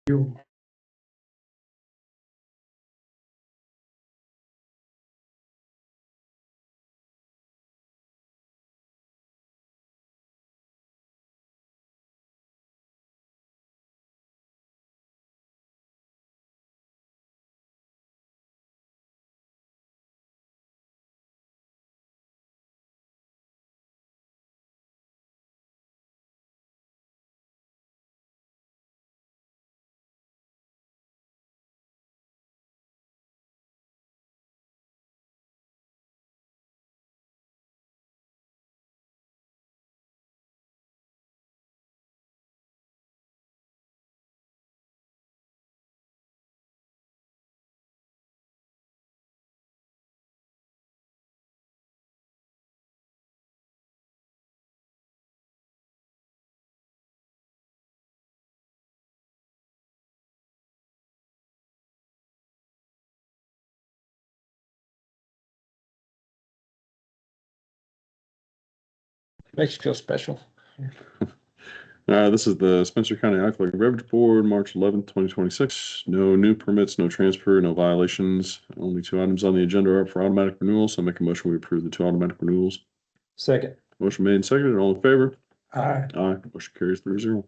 You. Makes you feel special. This is the Spencer County Athletic Beverage Board, March 11th, 2026. No new permits, no transfer, no violations. Only 2 items on the agenda are up for automatic renewal, so I make a motion we approve the 2 automatic renewals. Second. Motion made and seconded. All in favor? Aye. Aye. Motion carries 3-0.